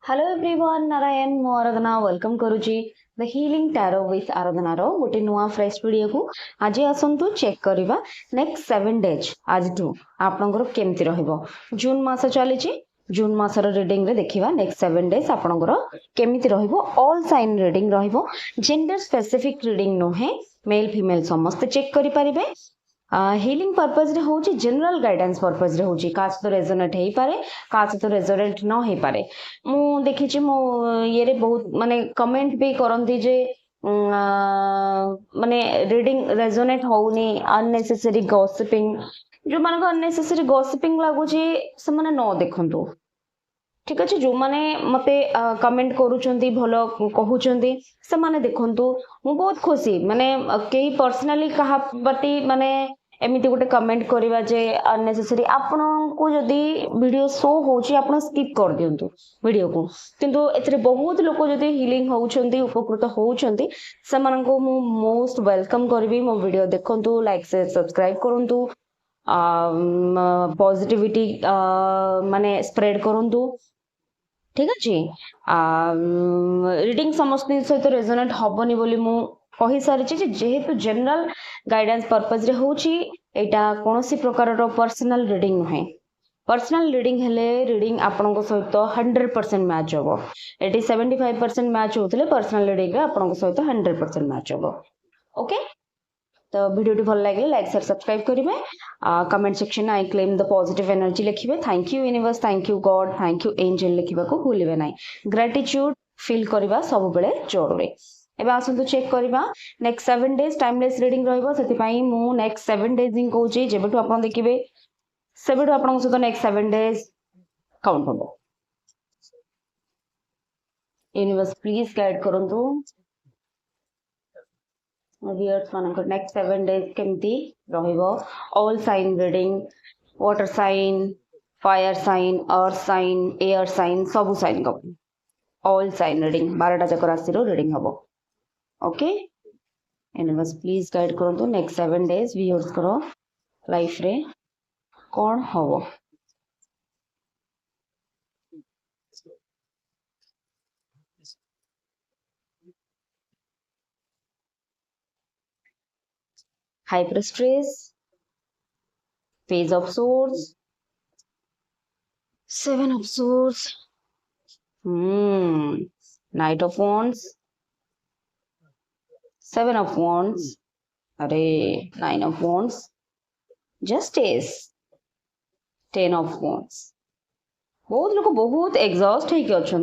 Hello everyone, Narayan ମୁଁ ଆରାଧନା welcome କରୁଛି ଦ healing taro with ଆରାଧନାର ଗୋଟେ ନୂଆ ଫ୍ରେଶ୍ ଭିଡ଼ିଓକୁ। ଆଜି ଆସନ୍ତୁ ଚେକ୍ କରିବା ନେକ୍ସଟ 7 ଡେଜ୍ ଆଜିଠୁ ଆପଣଙ୍କର କେମିତି ରହିବ। ଜୁନ୍ ମାସ ଚାଲିଛି, ଜୁନ୍ ମାସର ରିଡ଼ିଂରେ ଦେଖିବା ନେକ୍ସଟ 7 ଡେଜ୍ ଆପଣଙ୍କର କେମିତି ରହିବ। ଅଲ୍ ସାଇନ୍ ରିଡ଼ିଂ ରହିବ, ଜେଣ୍ଡର ସ୍ପେସିଫିକ୍ ରିଡ଼ିଂ ନୁହେଁ, ମେଲ୍ ଫିମେଲ୍ ସମସ୍ତେ ଚେକ୍ କରିପାରିବେ। हिलिंग पर्पज रे होची जनरल गाइडेंस पर्पज रे होची का सहित रेजोनेट हेई पारे का सहित रेजोनेट न हेई पारे। मु देखि छि मो ये रे बहुत माने कमेंट भी करंती जे माने रीडिंग रेजोनेट होउनी अननेसेसरी गॉसिपिंग जो माने अननेसेसरी गॉसिपिंग लागु छि से माने न देखंतु। ठीक अच्छे जो माने मते कमेंट करूचंती भलो कहूचंती से माने देखंतु मु बहुत खुशी माने केही पर्सनली कहा बटी माने एमिति गोटे कमेंट करिवा जे अननेसेसरी आपन को जदी वीडियो शो होची आपन स्किप कर दियंतु वीडियो को। किंतु एतरे बहुत लोक जदी हीलिंग होउचंती उपकृत होउचंती से मानन को मु मोस्ट वेलकम करबी। मो वीडियो देखंतु, लाइक से सब्सक्राइब करंतु, पॉजिटिविटी माने स्प्रेड करंतु। ठीक अच्छे रिडिंग समस्त सहित रेजोनेट हबनी बोली मु कहि सारी जेहेतु जनरल गाइडेंस पर्पज रे होची एटा कोनोसी प्रकार रो पर्सनल रिडिंग नुहे। पर्सनल रिडिंग हेले रिडिंग आपन सहित 100% मैच होबो। एटी 75% मैच होतले पर्सनल रिडिंग रे आपन सहित 100% मैच होबो। ओके, तो वीडियो भल लगे लाइक शेयर सब्सक्राइब करेंगे। Comment section I claim the positive energy लिखिए। Thank you universe, thank you God, thank you angel लिखा को भूलिए ना। ग्रेटिट्यूड फील करवा सब बेले जरूरी। एबे आसंतु चेक करवा नेक्स्ट 7 डेज टाइमलेस रीडिंग रहइबो। सेति पई मु नेक्स्ट 7 डेज इन कहूची जेबेटु आपन देखिबे सेबेटु आपन सहित नेक्स्ट 7 डेज काउंट होबो। यूनिवर्स प्लीज गाइड करंतु व्यूअर्स मानकर नेक्स्ट 7 डेज केमती रहिबो। All sign reading, water sign, fire sign, earth sign, air sign सब साइन को ऑल साइन रीडिंग 12टा जाक राशि रो रीडिंग हबो। ओके, यूनिवर्स प्लीज गाइड करंतु नेक्स्ट 7 डेज व्यूअर्स करो लाइफ रे कोन हबो। High priestess, page of swords, 7 of swords, Knight of Wands, 7 of Wands, अरे 9 of Wands, Justice, 10 of Wands। बहुत लोग बहुत एग्जॉस्ट है कि अच्छे।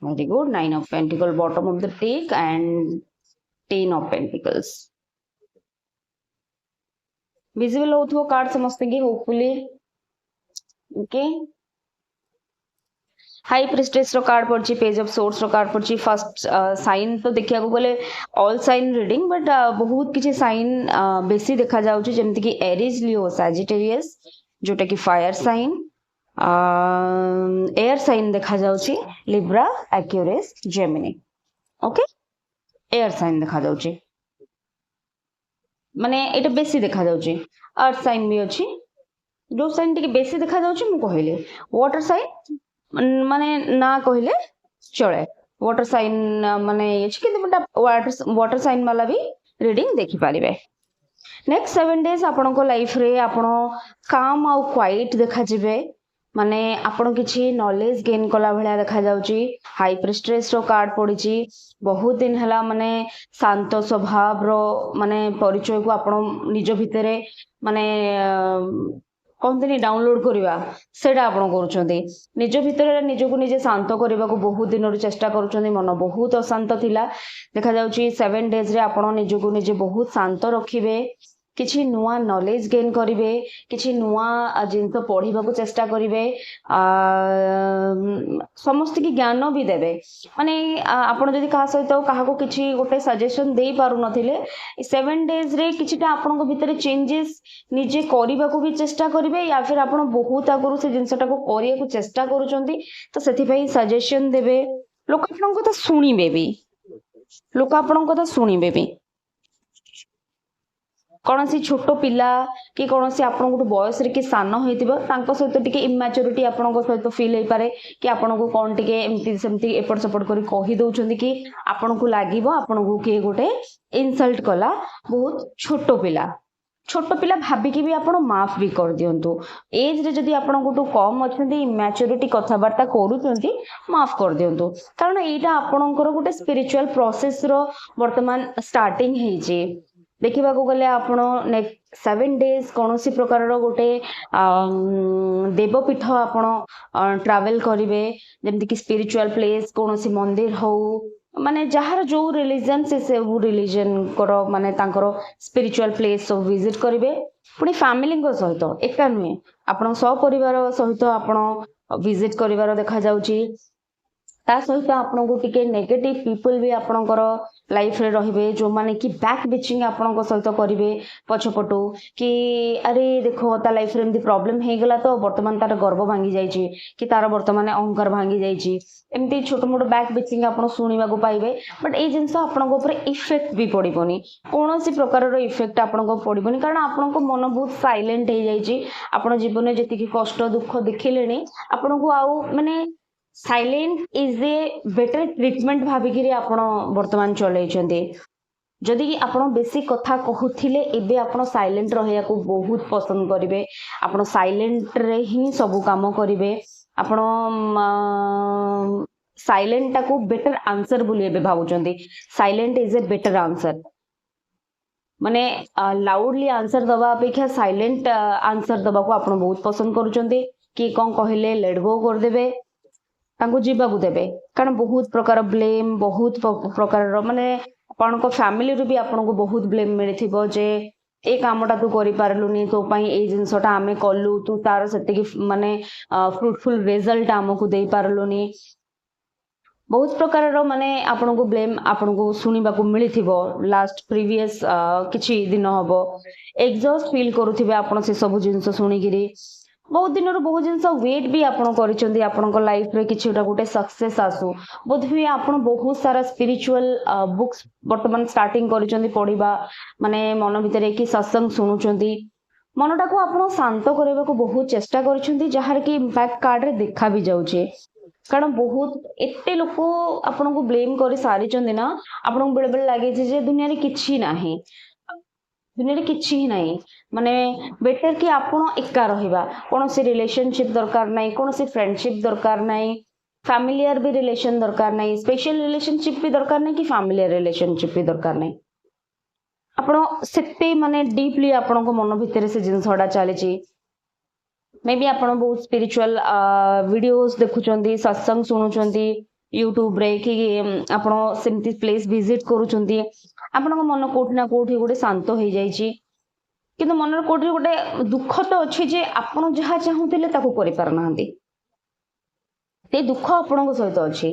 Very good, 9 of Pentacles bottom of the deck and 10 of Pentacles visible होथो कार्ड समझते कि होपफुली। ओके, हाई प्रेस्टेस रो कार्ड पड़ची, पेज ऑफ सोर्स रो कार्ड पड़ची। फर्स्ट साइन तो देखिया को बोले ऑल साइन रीडिंग बट बहुत किछि साइन बेसी देखा जाउची जेमति कि एरीज, लियो, सैजिटेरियस जोटा कि फायर साइन, एयर साइन देखा जाउची Libra, Aquarius, Gemini. Okay, air sign देखा जाउची माने एटा बेसी देखा जाउची। अर्थ साइन भी अछि जो साइन टिके बेसी देखा जाउची मु कहले। वाटर साइन माने ना कहले चले, वाटर साइन माने अछि कि वाटर साइन वाला भी रीडिंग देखि पारिबे। नेक्स्ट 7 डेज आपन को लाइफ रे आपन काम आउ क्वाइट देखा जिवे माने आपन किछि नॉलेज गेन कला भलिया देखा जाउची। हाई प्रेस्ट्रेस रो कार्ड पड़ीची, बहुत दिन हला माने शांत स्वभाव रो माने परिचय को आपन निज भितरे माने कहते डाउनलोड करवा सेटा आपन करूछंती। निज भितर निज को निजे शांत करबा को बहुत दिन रो चेष्टा करूछंती, मन बहुत अशांत थिला देखा जाउची। 7 डेज रे आपन निज को निजे बहुत शांत रखिबे, किछि नुआ नॉलेज गेन करिवे, किछि नुआ जिंस पढ़िबा को चेष्टा करिवे, समस्त की ज्ञान भी देबे। माने आपन जदि कहा सहित कहा को किछि गोटे सजेशन देई पारु नथिले 7 डेज रे किछिटा आपन को भितरे चेंजेस निजे करिबा को भी चेष्टा करिवे, या फिर आपन बहुत आगरु से जिंसटा को करिया को चेष्टा करूचंती तो सेथि पई सजेशन देबे। लोक आपन को सुनिबे भी, लोक आपन को सुनिबे भी। कौन सी छोट पिला कि कौन सी आपण बयस कि सान हो सहित टिके इमेच्योरिटी आपण सहित फील हो पारे कि आपण को कौन टिके एमती सेमती एपट सेपट कर कही दउछंती कि आपण को लागिवो आपण को किए गोटे इनसल्ट कला बहुत छोट पिला भाबिकी भी आपण माफ भी कर दियंतु एज रे जदी आपण गोटू कम अछंती इमेच्योरिटी कथाबार्ता करूछंती माफ कर दियंतु कारण एटा आपणकर गोटे स्पिरिचुअल प्रोसेस रो वर्तमान स्टार्टिंग हेजे देखा गले आपण नेक्स्ट 7 डेज कौन सी प्रकार गोटे देवपीठ आपण ट्रावेल करेंगे जमती कि स्पिरिचुअल प्लेस कौन सी मंदिर हो माने जहार जो रिलीजन से वो रिलीजन करो माने तांकर स्पिरिचुअल प्लेस सब विजिट करेंगे पुणी फैमिली सहित एका नुहे आपण सपरिवार सहित आपण विजिट करिवार देखा जाउची ता सहित आपण को टिके नेगेटिव पीपल भी आपणकर लाइफ रे रहिबे जो माने कि बैक बिचिंग आपण सहित करेंगे पछपटू कि अरे देखो ता लाइफ रे एमती प्रॉब्लम हे गला तो वर्तमान तार गर्व भांगी जाइछि कि तार वर्तमान अहंकार भांगी जाइछि एमती छोट मोट बैक बिचिंग आपण सुनिबा को पाइबे बट ए जिंस आपण को ऊपर इफेक्ट भी पड़िबोनी कोनोसी प्रकार रो इफेक्ट आपण को पड़िबोनी कारण आपण को मन बहुत साइलेंट हे जाइछि आपण जीवन में जति कि कष्ट दुख देखिलेनी आपण को आउ माने silent is a better treatment भाविकी आपण वर्तमान चलैछन्ते जदि आपण बेसी कथा कहूथिले एबे आपण साइलेंट रहया को बहुत पसंद करिवे आपण साइलेंट रे ही सब काम करिवे आपण साइलेंट टाको बेटर आंसर बोली एबे भाबुचन्ते silent is a better answer माने लाउडली आंसर दबा अपेक्षा साइलेंट आंसर दबा को आपण बहुत पसंद करूचन्ते कि कोन कहिले लेट गो कर देबे तांको जीवाकू देबे कारण बहुत प्रकार ब्लेम बहुत प्रकार माने आपण को फैमिली रू भी आपण को बहुत ब्लेम मिलिथिबो जे ए कामटा तू करि पारलुनी तो पई ए जिंसटा आमे कलु तू तार सेते कि माने फ्रूटफुल रिजल्ट हमकू देई पारलुनी बहुत प्रकार माने आपण को ब्लेम आपण को सुनिबा को मिलिथिबो लास्ट प्रीवियस किछि दिन हबो एग्जॉस्ट फील करूथिबे आपण से सब जिंस सुनिगिरी बहुत दिन बहुत जिन वेट भी आपन लाइफ रे किछि गोटे सक्सेस आसु बोध हुए आपण बहुत सारा स्पिरिचुअल बुक्स वर्तमान स्टार्टिंग करिसेंती पढिबा माने मन भितर कि सत्संग सुनुचंती मनटा को आपण शांत करबा को बहुत चेष्टा करिसेंती जहार कि इम्पैक्ट कार्ड रे देखा भी जाउचे कारण बहुत एते लोक आपण को ब्लेम करि सारी चंदी ना आपण को बेले बेले लागे जे दुनिया रे किछि नाही दुनिया किछि ही नहीं माने बेटर कि आपण एका रहिबा कोन से रिलेशनशिप दरकार नहीं कोन से फ्रेंडशिप दरकार नहीं फैमिलियर भी रिलेशन दरकार नहीं स्पेशल रिलेशनशिप भी दरकार नहीं कि फैमिलियर रिलेशनशिप भी दरकार नहीं आपण सेते माने डीपली आपण को मन भितर से जिंसडा चलीची मे बी आपण बहुत स्पिरिचुअल वीडियोस देखुचंदी सत्संग सुनुचंदी यूट्यूब रे कि आपण सेमती प्लेस विजिट करूचंदी आपण मन कोठी ना कोठी गोटे शांत हो जाइए किंतु मन कोठी गोटे दुख तो अच्छी जे आपण जहाँ चाहूले ताको करि पारनांती ते दुख आपण सहित अच्छी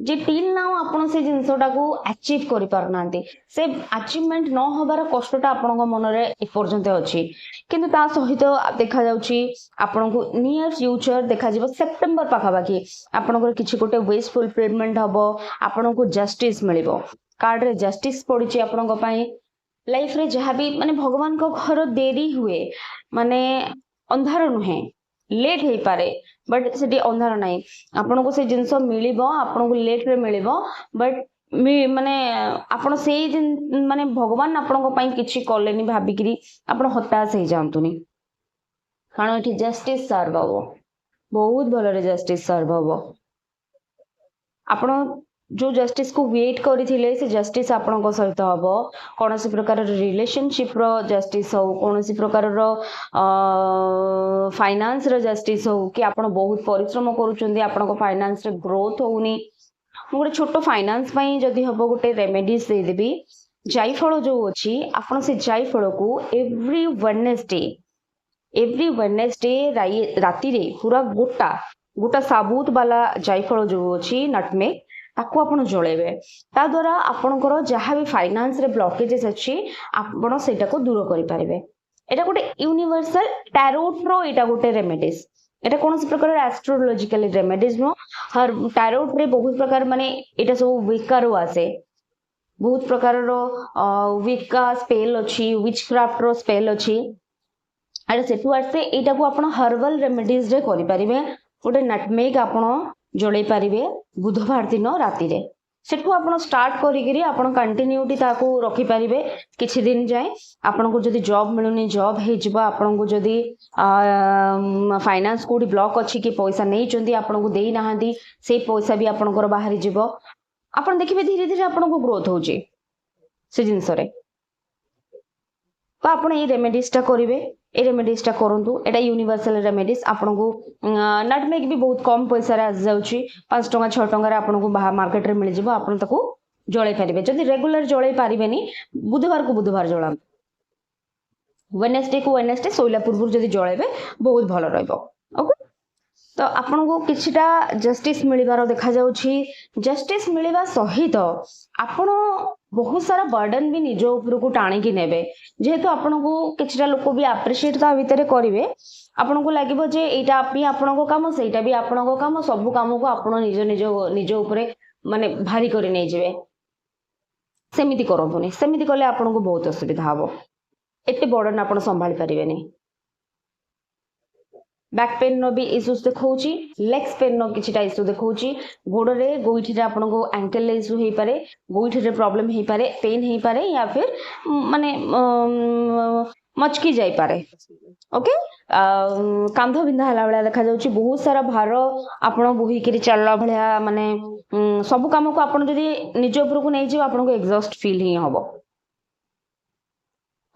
जे टिल नाउ आपण से जिनसटा को अचीव करि पारनांती से अचीवमेंट न होबार कष्टटा आपण मन रे एपर्यंत अच्छी किंतु ता सहित देखा जाउची आपण को नियर फ्यूचर देखा जिवो सेप्टेम्बर पाखाबाकी आपण को किछि गोटे विश फुलफिलमेंट हबो आपण को जस्टिस मिलिबो कार्ड रे जस्टिस पड़ी आपण लाइफ रे जहाँ भी माने भगवान को घर देरी हुए माने अंधार नुहे लेट हो पारे बट से अंधार नहीं आपण को से जिनस मिलिबो आपण को लेट रे मिलिबो बट माने आपण से माने भगवान आपण को पई किछि कलेनी भाबिकरी आपण हताश हो जांतुनी कारण एठी जस्टिस सर्व हबो बहुत भलरे जस्टिस सर्व हबो आपण जो जस्टिस को वेट करथिले से जस्टिस आपण सहित हम कौन सी प्रकार रिलेशनशिप रो जस्टिस हो कौन सी प्रकार रो फाइनेंस रो जस्टिस हो कि आपण बहुत परिश्रम करूचंदी आपण को फाइनेंस रे ग्रोथ होउनी गोटे छोट फाइनेंस पई जदी हबो गोटे रेमेडीज दे देबी जायफल जो अछि आपण से जायफल को एवरी वेडनेसडे राती रे पूरा गोटा साबुत वाला जायफल जो अछि नटमेग ताको आपण जळेबे ता द्वारा आपणकर जहाँ भी फाइनेंस रे ब्लॉकेजेस अछि आपण सेटा को दूर करि पारिबे एटा गोटे यूनिवर्सल टैरोट रो एटा गोटे रेमेडीज एटा कोन से प्रकार बहुत प्रकार विक का स्पेल अच्छी विचक्राफ्ट रो स्पेल अच्छी आरे सेठू आसे एटा को आपण हर्बल रेमेडीज रे करि परिबे गोटे नटमेग आपण जळै परिबे बुधवार दिन राति रे सेठू आपण स्टार्ट करिगिरी आपण कंटिन्यूटी ताको रखि परिबे किछि दिन जाय आपण को जदी जॉब मिलुनी जॉब हे जिबा आपण को जदी फाइनेंस कोडी ब्लॉक अछि कि पैसा नै चंदी आपण को देई नाहंदी से पैसा भी आपण को बाहरी जिवो आपण देखिबे धीरे धीरे आपण को ग्रोथ होची से जिंस रे तो आपण ए रेमेडीज टा करिवे ए रेमेडीज टा करंतु एटा यूनिवर्सल रेमेडीज आपन को नटमेग भी बहुत कम पैसा रे आ जाउची 5 टका 6 टका रे आपन को बाहर मार्केट रे मिल जिवो आपन ताको जळे परिबे जदी रेगुलर जळे परिबेनी बुधवार को बुधवार जळा वेडनेसडे को वेडनेसडे सोइला पूर्व जदी जळेबे बहुत भलो रहइबो ओके तो आपन को किछटा जस्टिस मिलिबार देखा जाउची जस्टिस मिलिबा सहित आपन बहुत सारा बर्डन भी निज ऊपर को टाणी की नेबे जेहेतु आपन को किछटा लोक भी अप्रिशिएट ता भितरे करिवे आपन को लागिबो जे एटा आपी आपन को काम सेटा भी आपन को काम सब काम को आपन निज निज निज ऊपर माने भारी करि नै जेबे सेमिति करबोनी सेमिति कले आपन को बहुत असुविधा हबो एते बर्डन आपन संभाली परिबेनी बैक पेन नो भी इश्यूज देखौची लेग्स पेन नो किछटा इश्यू देखौची गोड़ रे गोइठी रे आपन को एंकल इश्यू हेई पारे गोइठी रे प्रॉब्लम हेई पारे पेन हेई पारे या फिर माने मचकी जाई पारे ओके कांध बिंधा हला बेला देखा जाउची बहुत सारा भार आपन बोही करी चलला भलिया माने सब काम को आपन जदी निज ऊपर को नै जे आपन को एग्जॉस्ट फील ही हबो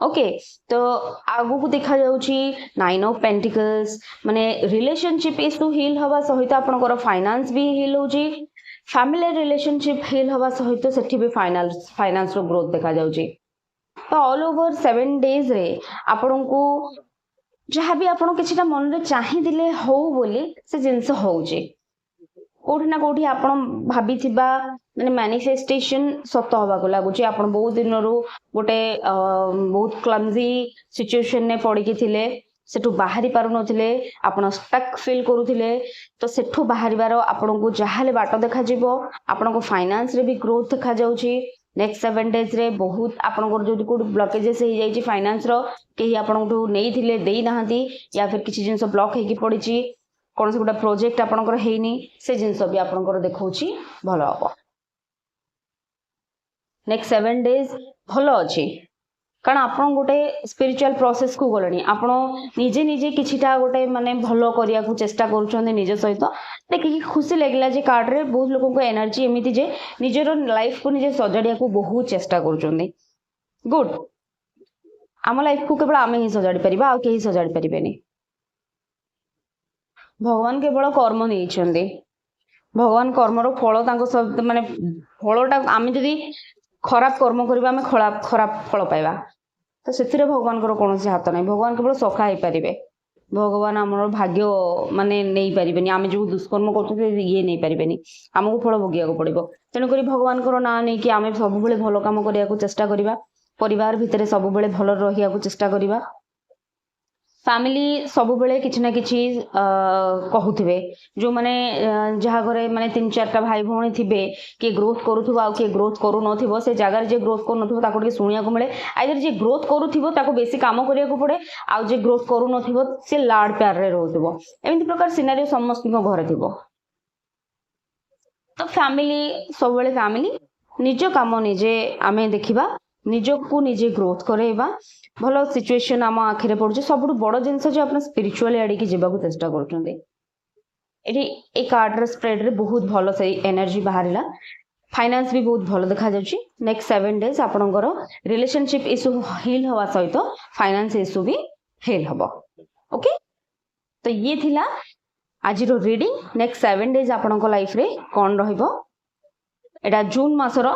ओके तो आगु को देखा जाउची 9 ऑफ पेंटिकल्स माने रिलेशनशिप इश्यू हील हवा सहित आपनकर फाइनेंस भी हील होची फैमिली रिलेशनशिप हील हवा सहित सेठी भी फाइनेंस रो ग्रोथ देखा जाउची तो ऑल ओवर 7 डेज रे आपन को जहाँ भी आपन किछटा मन रे चाहि दिले हो बोली से जिंस होउची कोठी ना कोठी आपण भाबी थिबा माने मैनिफेस्टेशन सत हवा को लागुची आपण बहुत दिन रो गोटे बहुत क्लमजी सिचुएशन ने पड़ी की थिले सेठू बाहरी पारु नथिले आपण स्टक फील करूथिले तो सेठू बाहरीबार आपण को जहाले बाट देखा जिवो आपण को फाइनेंस रे भी ग्रोथ देखा जाउची नेक्स्ट 7 डेज रे बहुत आपण को जो को ब्लॉकेजेस हे जाई छि फाइनेंस रो केही आपण को नै थिले देई नाहंती या फिर किछि जिंस ब्लॉक हे की पड़ी छि कौन से गोटा प्रोजेक्ट आपनकर हेनी से जिंस भी आपनकर देखौची भलो हबो नेक्स्ट 7 डेज भलो अछि कारण आपन गोटे स्पिरिचुअल प्रोसेस को गलनी आपन निजे निजे किछिटा गोटे माने भलो करिया को चेष्टा करूछन निज सहित देखि खुशी लागला जे कार्ड रे बहुत लोगों को एनर्जी एमिति जे निजरो लाइफ को निजे सजाडिया को बहुत चेष्टा करूछन गुड आम लाइफ को केवल आमे ही सजाडी परिबा आ केही सजाडी परिबेनी भगवान केवल कर्म नहीं भगवान कर्मर फल माने फलटा आम जदि खराब कर्म करबा आम खराब फल पाइबा तो से भगवान कौन हाथ ना भगवान केवल सखा हो पारे भगवान आमर भाग्य माने नहीं पारे आम जो दुष्कर्म कर ये नहीं पारे आमको फल भोगिया पड़ो तेणुक भगवान ना नहीं कि आम सब भल कम करने को चेष्टा करवा परिवार भितर सब भल रहा चेष्टा करवा फैमिली सब बेले किछि ना किछि कहूथिबे जो माने जहा घरे माने 3-4टा भाई भौणी थिबे के ग्रोथ करूथबो आ के ग्रोथ करू नथिबो से जगह जे ग्रोथ करू नथिबो ताको के सुनिया को मिले आइदर जे ग्रोथ करूथिबो ताको बेसी काम करिया को पड़े आ जे ग्रोथ करू नथिबो से लाड प्यार रे रहउथबो एमिति प्रकार सिनेरियो समस्त को घरे थिबो तो फैमिली सब बेले फैमिली निज काम निजे आमे देखिबा निज को निजे ग्रोथ करेबा भलो सिचुएशन आम आखिरे पड़ुचे सब बड़ जिनस जो आप स्पिरिचुअली आड़ी की जावाक चेष्टा करुछन्ते एठी ए कार्ड रे स्प्रेड रे बहुत भलो से एनर्जी बाहरिला फाइनेंस भी बहुत भलो देखा जाउची नेक्स्ट 7 डेज आपनकर रिलेशनशिप इशू हील हवा सहित फाइनेंस इशू भी हील हबो ओके तो ये थिला आज रो रीडिंग नेक्स्ट 7 डेज आपनकर लाइफ रे कोन रहइबो एटा जून मासर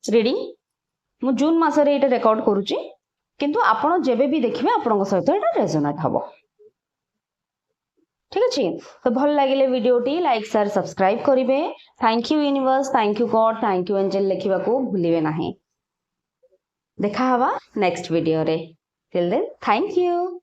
रीडिंग मु जून मासरे एटा रेकॉर्ड करूची किंतु आपण जेबे भी देखिबे आपन सहित एटा रेजोनेट हबो ठीक अछि तो भल लागिले वीडियोटी लाइक शेयर सब्सक्राइब करिवे thank you universe thank you God thank you angel लिखिबा को भूलिबे नाही देखा हवा नेक्स्ट वीडियो रे टिल देन थैंक यू।